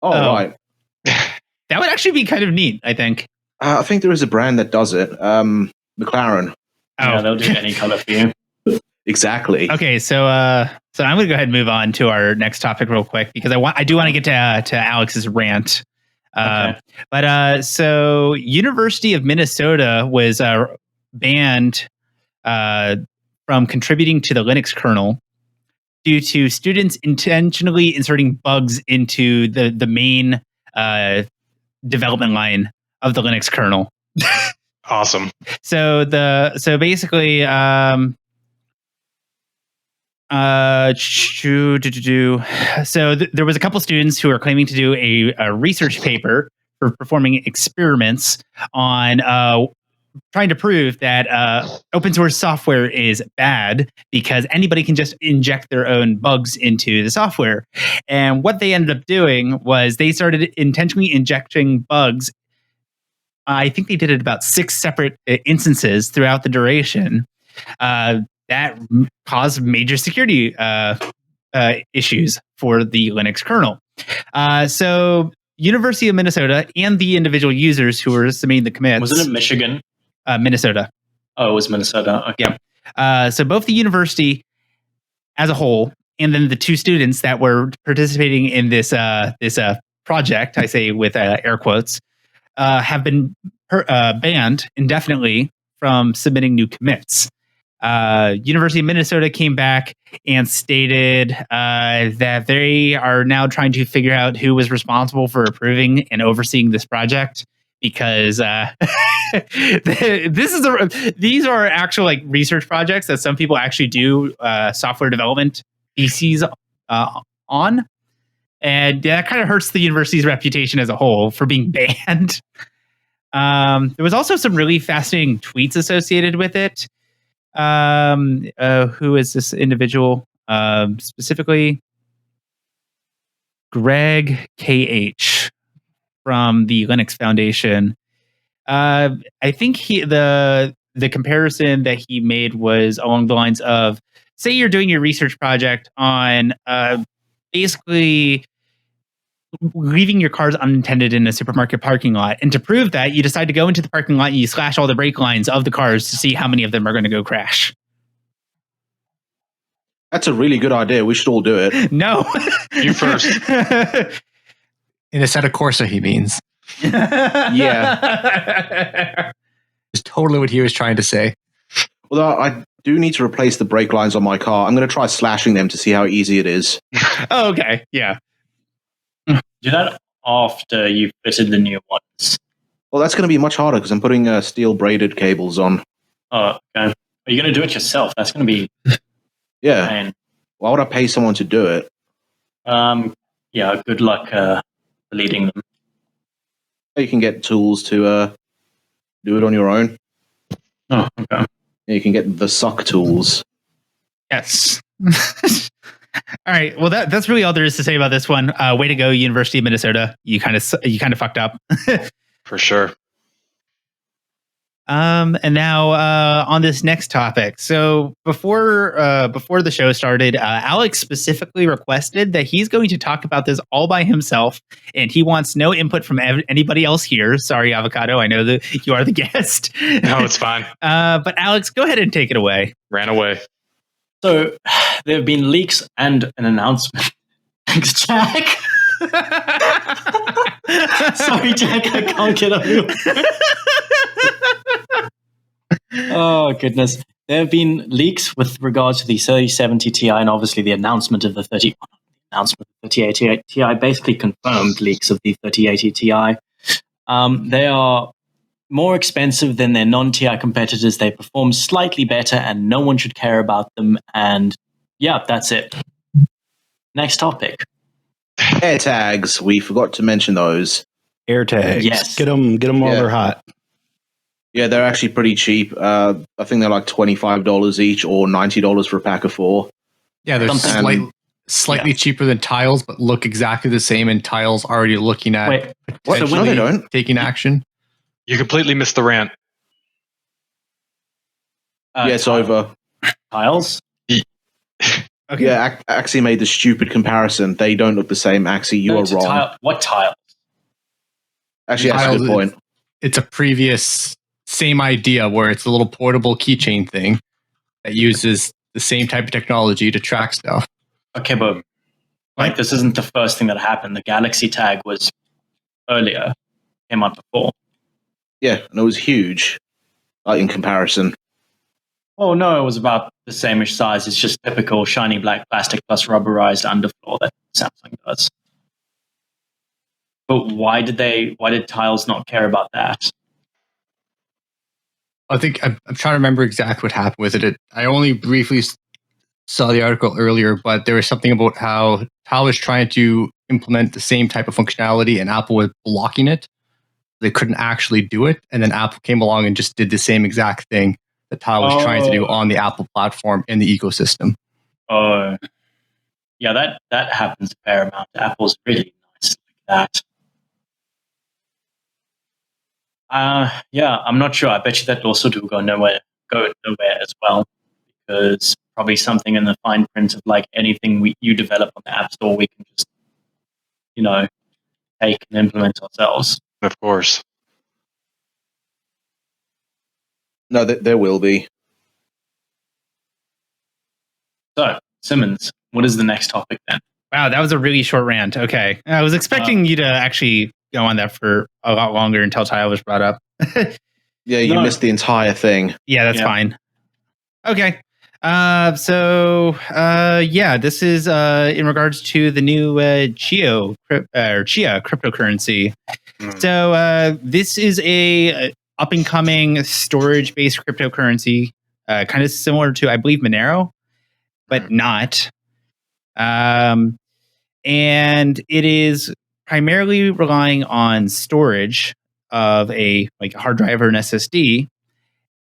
Oh, right. That would actually be kind of neat, I think. I think there is a brand that does it. McLaren. Yeah, they'll do any color for you. Exactly. Okay, so I'm going to go ahead and move on to our next topic real quick because I do want to get to Alex's rant. Okay. But so University of Minnesota was banned from contributing to the Linux kernel due to students intentionally inserting bugs into the main development line of the Linux kernel. Awesome. So basically, there was a couple students who are claiming to do a research paper for performing experiments on trying to prove that open source software is bad because anybody can just inject their own bugs into the software. And what they ended up doing was they started intentionally injecting bugs. I think they did it about 6 separate instances throughout the duration. That caused major security issues for the Linux kernel. So University of Minnesota and the individual users who were submitting the commits. Wasn't it Michigan? Minnesota. Oh, it was Minnesota. Okay. Yeah. So both the university as a whole and then the 2 students that were participating in this project, I say with air quotes, have been banned indefinitely from submitting new commits. University of Minnesota came back and stated that they are now trying to figure out who was responsible for approving and overseeing this project because these are actual like research projects that some people actually do software development theses on, and that kind of hurts the university's reputation as a whole for being banned. There was also some really fascinating tweets associated with it. Who is this individual? Specifically, Greg KH from the Linux Foundation. I think the comparison that he made was along the lines of, say you're doing your research project on basically leaving your cars unattended in a supermarket parking lot. And to prove that, you decide to go into the parking lot and you slash all the brake lines of the cars to see how many of them are going to go crash. That's a really good idea. We should all do it. No. You first. In a set of Corsa, he means. Yeah. Is totally what he was trying to say. Although I do need to replace the brake lines on my car. I'm going to try slashing them to see how easy it is. Oh, okay. Yeah. Do that after you've fitted the new ones. Well, that's going to be much harder because I'm putting steel braided cables on. Oh, okay. Are you going to do it yourself? That's going to be Yeah. pain. Why would I pay someone to do it? Yeah, good luck leading them. You can get tools to do it on your own. Oh, okay. You can get the suck tools. Yes. All right. Well, that's really all there is to say about this one. Way to go, University of Minnesota. You kind of fucked up. For sure. And now on this next topic. So before the show started, Alex specifically requested that he's going to talk about this all by himself, and he wants no input from anybody else here. Sorry, Avocado. I know that you are the guest. No, it's fine. But Alex, go ahead and take it away. Ran away. So there have been leaks and an announcement. Thanks, Jack. Sorry, Jack, I can't get over. Oh, goodness. There have been leaks with regards to the 3070 Ti and obviously the announcement of the 3080 Ti basically confirmed leaks of the 3080 Ti. They are more expensive than their non-Ti competitors. They perform slightly better and no one should care about them. And yeah, that's it. Next topic. Air tags. We forgot to mention those. Air tags. Yes. Get them while Yeah. they're hot. Yeah, they're actually pretty cheap. I think they're like $25 each or $90 for a pack of 4. Yeah, they're Something- slightly cheaper than tiles, but look exactly the same. And tiles already looking at Wait, What? No, potentially they don't. taking action. You completely missed the rant. Yeah, it's over. Tiles? Okay. Yeah, Axie made the stupid comparison. They don't look the same. Axie, you No, are it's a wrong. tile. What tiles? Actually, that's a Tiles good point. It's a previous same idea where it's a little portable keychain thing that uses the same type of technology to track stuff. Okay, but like this isn't the first thing that happened. The Galaxy tag was earlier, came out before. Yeah, and it was huge in comparison. Oh no, it was about the same-ish size. It's just typical shiny black plastic plus rubberized underfloor that Samsung does. But why did Tiles not care about that? I think I'm trying to remember exactly what happened with it. I only briefly saw the article earlier, but there was something about how Tile was trying to implement the same type of functionality and Apple was blocking it. They couldn't actually do it. And then Apple came along and just did the same exact thing that Tile was trying to do on the Apple platform in the ecosystem. Oh, yeah, that happens a fair amount. Apple's really nice like that. Yeah, I'm not sure. I bet you that lawsuit will go nowhere as well, because probably something in the fine print of like anything you develop on the App Store, we can just, take and implement ourselves. Of course. No, there will be. So, Simmons, what is the next topic then? Wow, that was a really short rant. Okay. I was expecting you to actually go on that for a lot longer until Tile was brought up. Yeah, you No. missed the entire thing. Yeah, that's Yeah. fine. Okay. This is in regards to the new Chia cryptocurrency. Mm. So this is a up and coming storage based cryptocurrency, kind of similar to, I believe, Monero, but not. And it is primarily relying on storage of a hard drive or an SSD,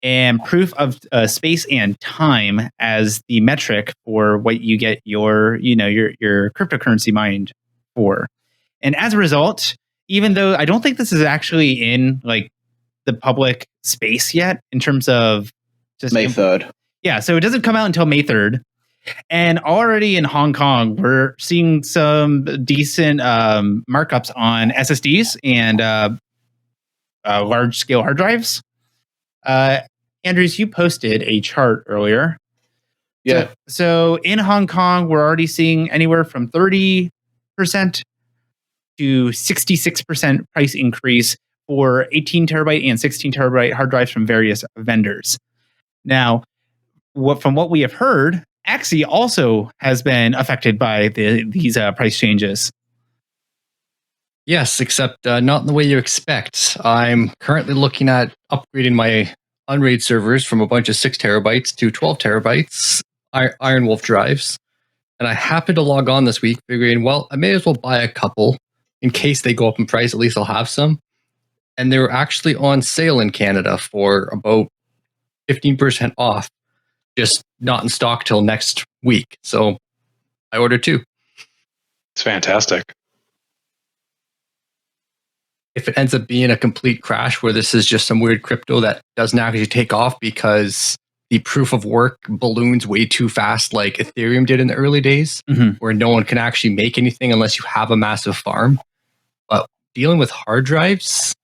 and proof of space and time as the metric for what you get your cryptocurrency mined for. And as a result, even though I don't think this is actually in the public space yet in terms of just May 3rd. yeah, so it doesn't come out until May 3rd. And already in Hong Kong, we're seeing some decent markups on SSDs and large scale hard drives. Andrews, you posted a chart earlier. Yeah. So in Hong Kong, we're already seeing anywhere from 30% to 66% price increase for 18 terabyte and 16 terabyte hard drives from various vendors. Now, from what we have heard, Axie also has been affected by these price changes. Yes, except not in the way you expect. I'm currently looking at upgrading my Unraid servers from a bunch of 6 terabytes to 12 terabytes Iron Wolf drives. And I happened to log on this week figuring, well, I may as well buy a couple in case they go up in price. At least I'll have some. And they were actually on sale in Canada for about 15% off, just not in stock till next week. So I ordered 2. It's fantastic. If it ends up being a complete crash where this is just some weird crypto that doesn't actually take off because the proof of work balloons way too fast like Ethereum did in the early days, where no one can actually make anything unless you have a massive farm. But dealing with hard drives,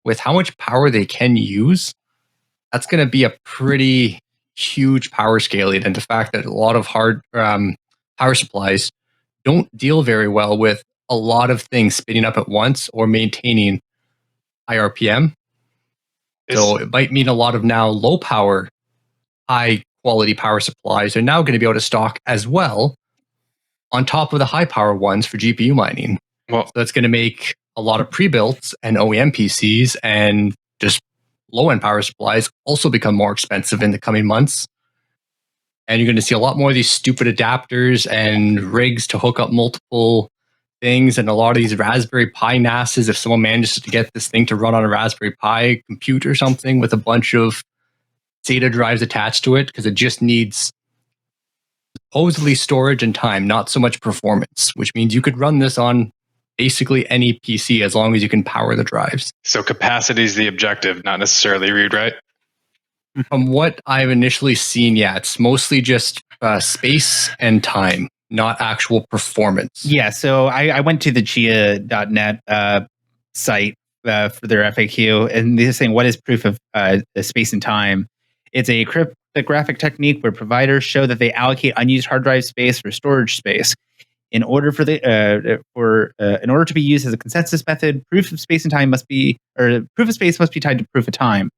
with how much power they can use, that's going to be a pretty huge power scaling. And the fact that a lot of hard power supplies don't deal very well with a lot of things spinning up at once or maintaining IRPM. So it might mean a lot of now low power, high quality power supplies are now going to be out of stock as well, on top of the high power ones for GPU mining. Well, so that's going to make a lot of pre-built and OEM PCs and just low-end power supplies also become more expensive in the coming months. And you're going to see a lot more of these stupid adapters and rigs to hook up multiple things, and a lot of these Raspberry Pi NASs. If someone manages to get this thing to run on a Raspberry Pi compute or something with a bunch of SATA drives attached to it, because it just needs supposedly storage and time, not so much performance, which means you could run this on basically any PC as long as you can power the drives. So capacity is the objective, not necessarily read write. From what I've initially seen, yeah, it's mostly just space and time, not actual performance. Yeah, so I went to the chia.net site for their FAQ, and they're saying, what is proof of space and time? It's a cryptographic technique where providers show that they allocate unused hard drive space for storage space. In order for in order to be used as a consensus method, proof of space must be tied to proof of time.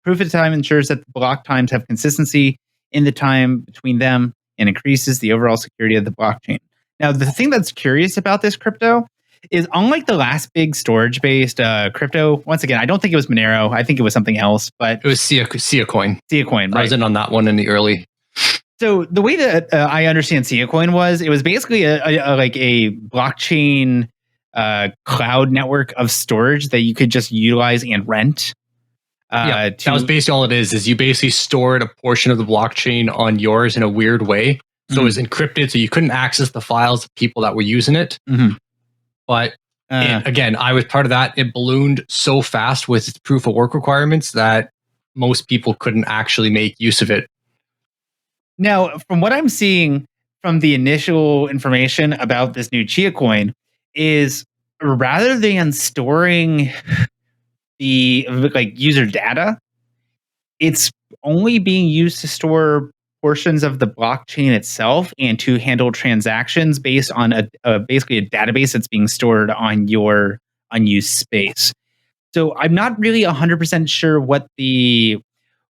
Proof of time ensures that the block times have consistency in the time between them and increases the overall security of the blockchain. Now, the thing that's curious about this crypto is, unlike the last big storage-based crypto, once again, I don't think it was Monero. I think it was something else, but it was Sia Coin. Sia Coin, right? I was in on that one in the early. So the way that I understand Sia Coin was, it was basically a blockchain cloud network of storage that you could just utilize and rent. That was basically all it is you basically stored a portion of the blockchain on yours in a weird way. So it was encrypted, so you couldn't access the files of people that were using it. But again, I was part of that. It ballooned so fast with its proof of work requirements that most people couldn't actually make use of it. Now, from what I'm seeing from the initial information about this new Chia Coin, is rather than storing the user data, it's only being used to store portions of the blockchain itself and to handle transactions based on basically a database that's being stored on your unused space. So I'm not really 100% sure what the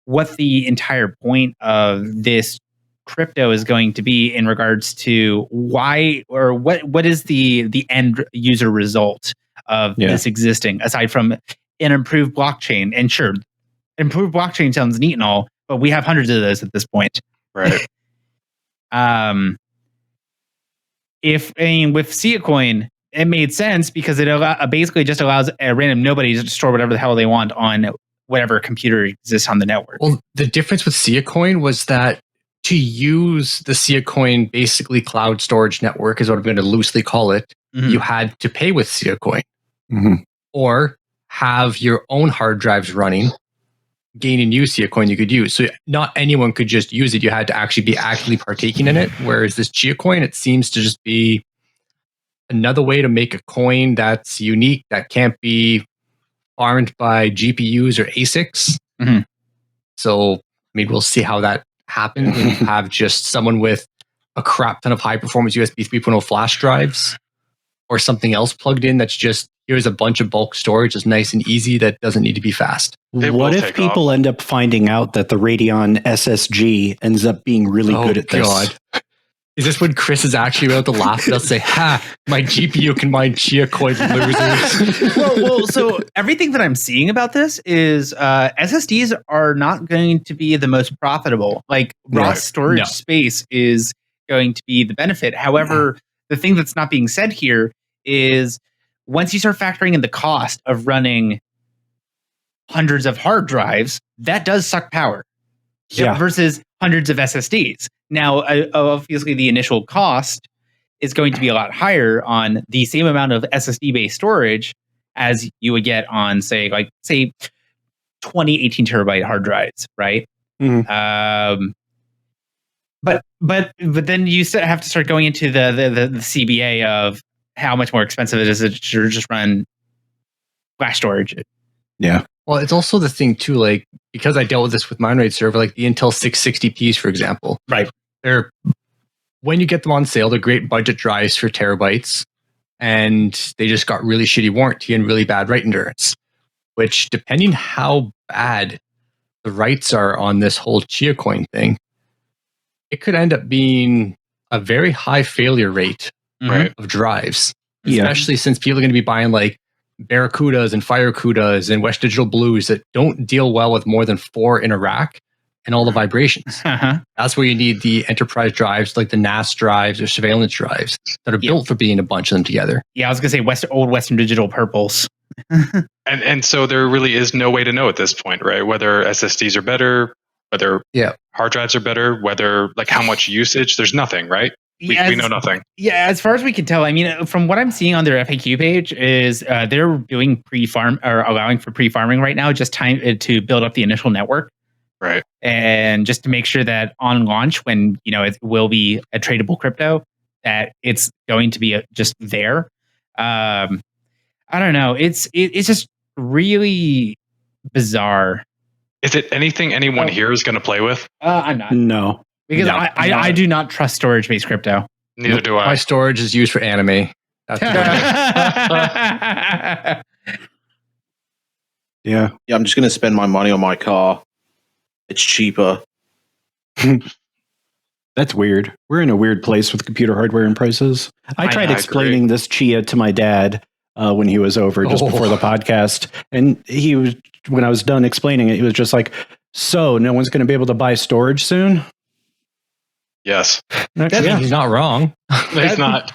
entire point of this crypto is going to be in regards to why, or what is the end user result of this existing, aside from an improved blockchain. And sure, improved blockchain sounds neat and all, but we have hundreds of those at this point. Right. With Sia Coin, it made sense because it basically just allows a random nobody to store whatever the hell they want on whatever computer exists on the network. Well, the difference with Sia Coin was that to use the Sia Coin basically cloud storage network, is what I'm going to loosely call it, you had to pay with Sia Coin. Or have your own hard drives running, gain and use Sia Coin you could use. So not anyone could just use it. You had to actually be actively partaking in it. Whereas this Chia Coin, it seems to just be another way to make a coin that's unique, that can't be farmed by GPUs or ASICs. So, I mean, we'll see how that happen when you have just someone with a crap ton of high performance USB 3.0 flash drives or something else plugged in that's just, here's a bunch of bulk storage that's nice and easy that doesn't need to be fast. It What will if take people off. end up finding out that the Radeon SSG ends up being really good at this? Is this when Chris is actually able to laugh and say, ha, my GPU can mine Chia coins, losers? well, so everything that I'm seeing about this is SSDs are not going to be the most profitable. Like raw Right. storage No. space is going to be the benefit. However, the thing that's not being said here is once you start factoring in the cost of running hundreds of hard drives, that does suck power. Yeah. Versus hundreds of SSDs. Now, obviously, the initial cost is going to be a lot higher on the same amount of SSD-based storage as you would get on, say 20 18 terabyte hard drives, right? Mhm. But then you have to start going into the CBA of how much more expensive it is to just run flash storage. Yeah. Well, it's also the thing too, like, because I dealt with this with MineRaid server, like the Intel 660Ps, for example. Right. They're, when you get them on sale, they're great budget drives for terabytes, and they just got really shitty warranty and really bad write endurance, which, depending how bad the writes are on this whole Chia coin thing, it could end up being a very high failure rate Right. of drives, Yeah. especially since people are going to be buying like Barracudas and Firecudas and West Digital Blues that don't deal well with more than 4 in a rack and all the vibrations. Uh-huh. That's where you need the enterprise drives like the NAS drives or surveillance drives that are Yeah. built for being a bunch of them together. Yeah, I was gonna say old Western Digital purples. And so there really is no way to know at this point, right? Whether SSDs are better, whether Yeah. hard drives are better, whether like how much usage. There's nothing, right? We know nothing. Yeah, as far as we can tell, I mean, from what I'm seeing on their FAQ page, is they're doing pre-farm or allowing for pre-farming right now, just time to build up the initial network, Right. and just to make sure that on launch, when it will be a tradable crypto, that it's going to be just there. I don't know. It's just really bizarre. Is it anything anyone here is going to play with? I'm not, No. because No, I do not trust storage-based crypto. Neither Nope. do My I. storage is used for anime. That's Yeah. Yeah, I'm just going to spend my money on my car. It's cheaper. That's weird. We're in a weird place with computer hardware and prices. I tried I explaining this Chia to my dad when he was over just before the podcast. And he was, when I was done explaining it, he was just like, so no one's going to be able to buy storage soon? Yes. Yeah. He's not wrong. It's not.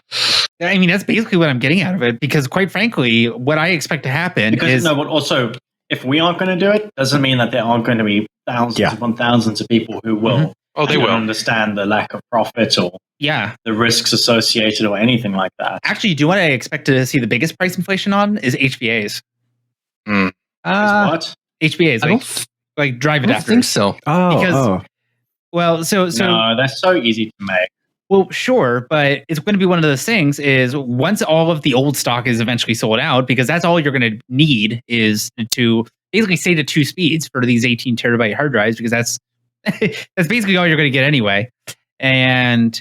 I mean, that's basically what I'm getting out of it, because quite frankly, what I expect to happen Because is no, but also, if we aren't going to do it, doesn't mean that there aren't going to be thousands Yeah. upon thousands of people who will. Oh, they and don't will. understand the lack of profit or yeah. the risks associated or anything like that. Actually, do you know what I expect to see the biggest price inflation on is HBAs. Is what? HBAs, I like, don't, like drive I don't think adapters. so. Oh, Because- Well, so No, they're so easy to make. well, sure, but it's going to be one of those things. Is once all of the old stock is eventually sold out, because that's all you're going to need is to basically stay to 2 speeds for these 18 terabyte hard drives, because that's that's basically all you're going to get anyway. And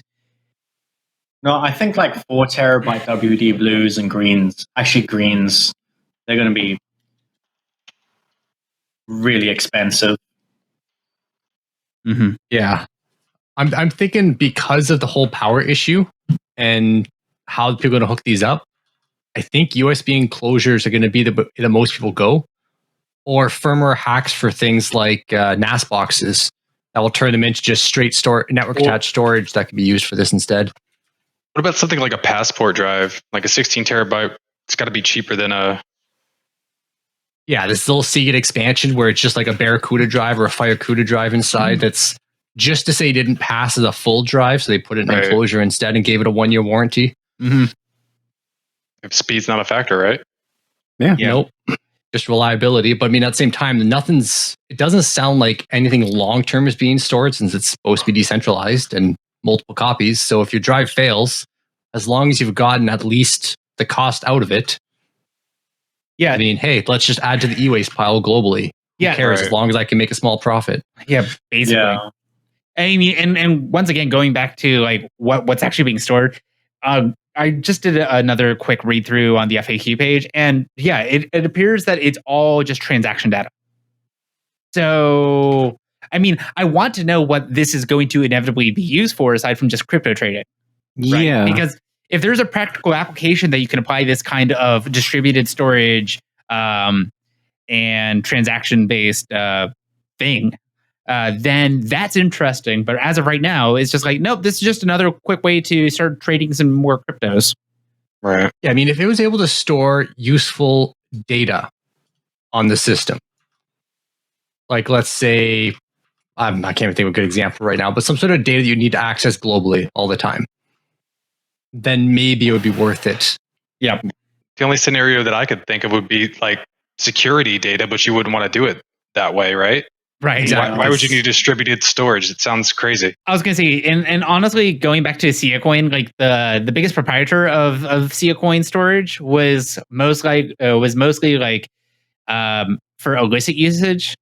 No, I think like 4 terabyte WD blues and greens, actually greens, they're going to be really expensive. Yeah. I'm thinking because of the whole power issue and how people are going to hook these up, I think USB enclosures are going to be the most people go, or firmware hacks for things like NAS boxes that will turn them into just straight network attached storage that can be used for this instead. What about something like a passport drive, like a 16 terabyte? It's got to be cheaper than a. Yeah, this little Seagate expansion where it's just like a Barracuda drive or a Firecuda drive inside that's just to say it didn't pass as a full drive, so they put it in an Right. enclosure instead and gave it a 1-year warranty. If speed's not a factor, right? Yeah. Nope. Just reliability. But I mean, at the same time, it doesn't sound like anything long term is being stored since it's supposed to be decentralized and multiple copies. So if your drive fails, as long as you've gotten at least the cost out of it, yeah, I mean, hey, let's just add to the e-waste pile globally. Who yeah, cares right. as long as I can make a small profit? yeah, basically. Yeah. I mean, and once again, going back to like what's actually being stored, I just did another quick read through on the FAQ page, and yeah, it appears that it's all just transaction data. So, I mean, I want to know what this is going to inevitably be used for, aside from just crypto trading. Right? Yeah. Because if there's a practical application that you can apply this kind of distributed storage and transaction-based thing, then that's interesting. But as of right now, it's just like, nope, this is just another quick way to start trading some more cryptos. Right. Yeah, I mean, if it was able to store useful data on the system, like let's say, I can't even think of a good example right now, but some sort of data that you need to access globally all the time, then maybe it would be worth it. Yeah. The only scenario that I could think of would be like security data, but you wouldn't want to do it that way, right? Right. Exactly. Why would you need distributed storage? It sounds crazy. I was going to say, and honestly, going back to SiaCoin, like the biggest proprietor of SiaCoin storage was mostly like for illicit usage.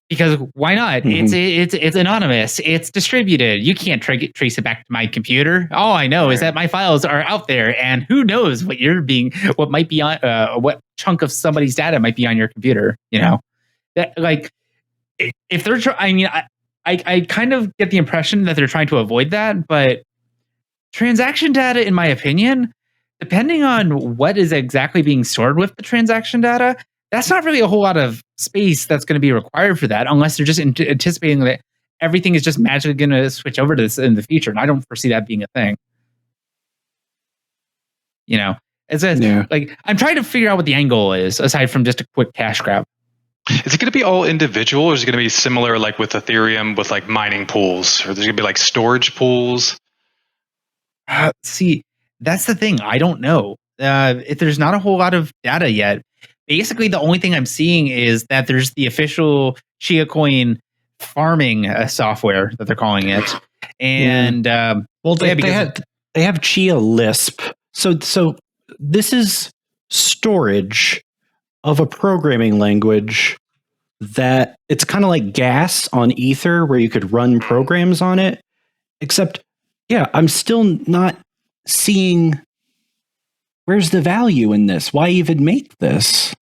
Because why not? Mhm. It's anonymous. It's distributed. You can't trace it back to my computer. All I know is that my files are out there, and who knows what might be on what chunk of somebody's data might be on your computer. You know, that like if they're. I mean, I kind of get the impression that they're trying to avoid that, but transaction data, in my opinion, depending on what is exactly being stored with the transaction data, that's not really a whole lot of space that's going to be required for that, unless they're just anticipating that everything is just magically going to switch over to this in the future. And I don't foresee that being a thing. You know, like I'm trying to figure out what the end goal is, aside from just a quick cash grab. Is it going to be all individual, or is it going to be similar like with Ethereum with like mining pools, or there's going to be like storage pools? See, that's the thing. I don't know. If there's not a whole lot of data yet. Basically, the only thing I'm seeing is that there's the official ShiaCoin farming software that they're calling it, and well, they have Chia Lisp. So this is storage of a programming language that it's kind of like gas on Ether, where you could run programs on it. Except, yeah, I'm still not seeing where's the value in this. Why even make this?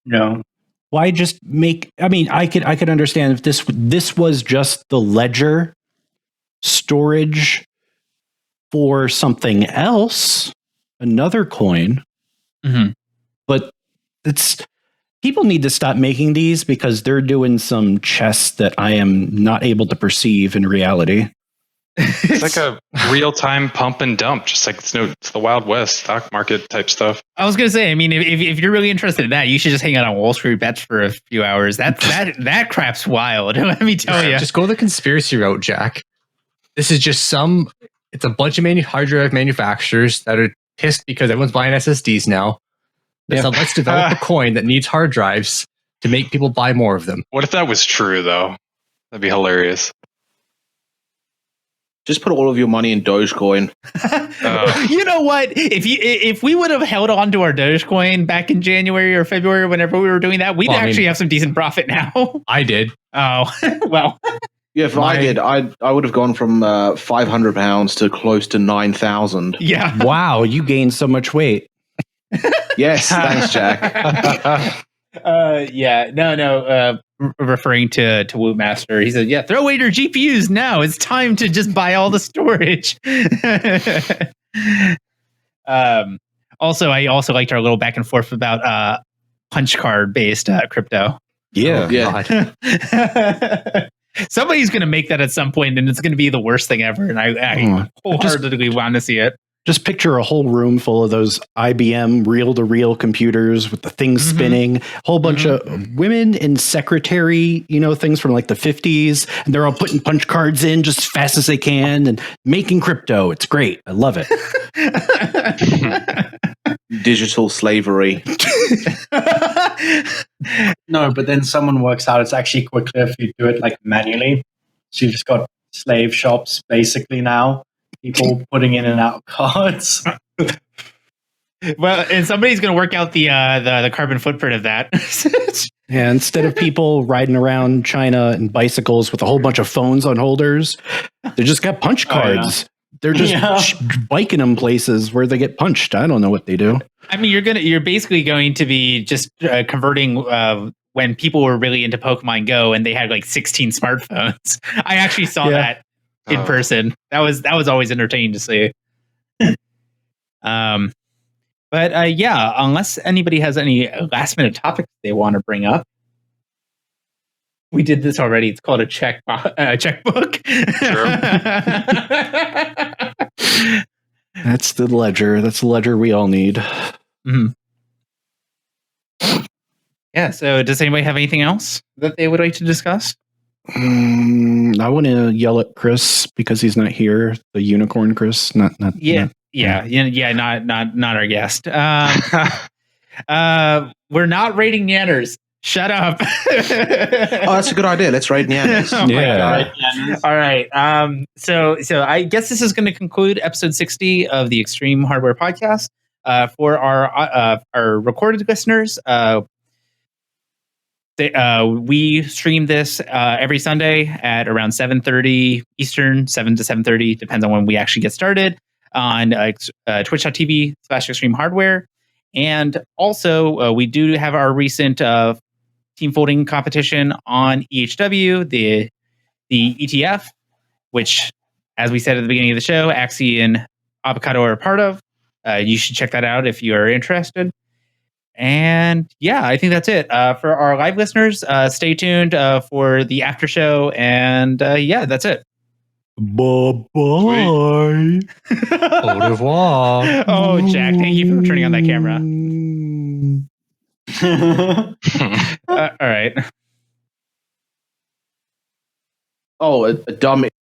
No. Why just make? I mean, I could understand if this was just the ledger storage for something else, another coin. Mm-hmm. But people need to stop making these because they're doing some chess that I am not able to perceive in reality. It's like a real-time pump and dump, just like it's the Wild West stock market type stuff. I was gonna say, I mean, if you're really interested in that, you should just hang out on Wall Street Bets for a few hours. That crap's wild. Let me tell you. Just go the conspiracy route, Jack. This is just it's a bunch of hard drive manufacturers that are pissed because everyone's buying SSDs now. So let's develop a coin that needs hard drives to make people buy more of them. What if that was true, though? That'd be hilarious. Just put all of your money in Dogecoin. You know what? If we would have held on to our Dogecoin back in January or February, whenever we were doing that, we'd actually have some decent profit now. I did. Oh, well. Yeah, if I did, I would have gone from £500 to close to 9,000. Yeah. Wow, you gained so much weight. Yes, thanks, Jack. Yeah, no. Referring to Wootmaster, he said, "Yeah, throw away your GPUs now. It's time to just buy all the storage." Also, I also liked our little back and forth about punch card based crypto. Yeah. Somebody's going to make that at some point, and it's going to be the worst thing ever. And I wholeheartedly want to see it. Just picture a whole room full of those IBM reel-to-reel computers with the things spinning, a whole bunch of women in secretary, things from like the 50s, and they're all putting punch cards in just as fast as they can and making crypto. It's great. I love it. Digital slavery. No, but then someone works out it's actually quicker if you do it like manually. So you've just got slave shops basically now. People putting in and out cards. Well, and somebody's going to work out the carbon footprint of that. Yeah, instead of people riding around China in bicycles with a whole bunch of phones on holders, they just got punch cards. They're just biking them places where they get punched. I don't know what they do. I mean, you're basically going to be just converting when people were really into Pokemon Go and they had like 16 smartphones. I actually saw that in person. That was always entertaining to see. But unless anybody has any last minute topics they want to bring up. We did this already. It's called a checkbook. That's the ledger. That's the ledger we all need. Mm-hmm. Yeah. So, does anybody have anything else that they would like to discuss? I want to yell at Chris because he's not here. The unicorn Chris, not our guest. We're not rating Nyanners. Shut up. That's a good idea. Let's raid Nyanners. All right. So I guess this is going to conclude episode 60 of the Extreme Hardware Podcast. For our recorded listeners, we stream this every Sunday at around 7:30 Eastern, 7 to 7:30, depends on when we actually get started, on twitch.tv/Extreme Hardware. And also, we do have our recent team folding competition on EHW, the ETF, which, as we said at the beginning of the show, Axie and Avocado are a part of. You should check that out if you are interested. And yeah, I think that's it. For our live listeners, stay tuned for the after show. And that's it. Bye-bye. Au revoir. Oh, Jack, thank you for turning on that camera. All right. Oh, a dumb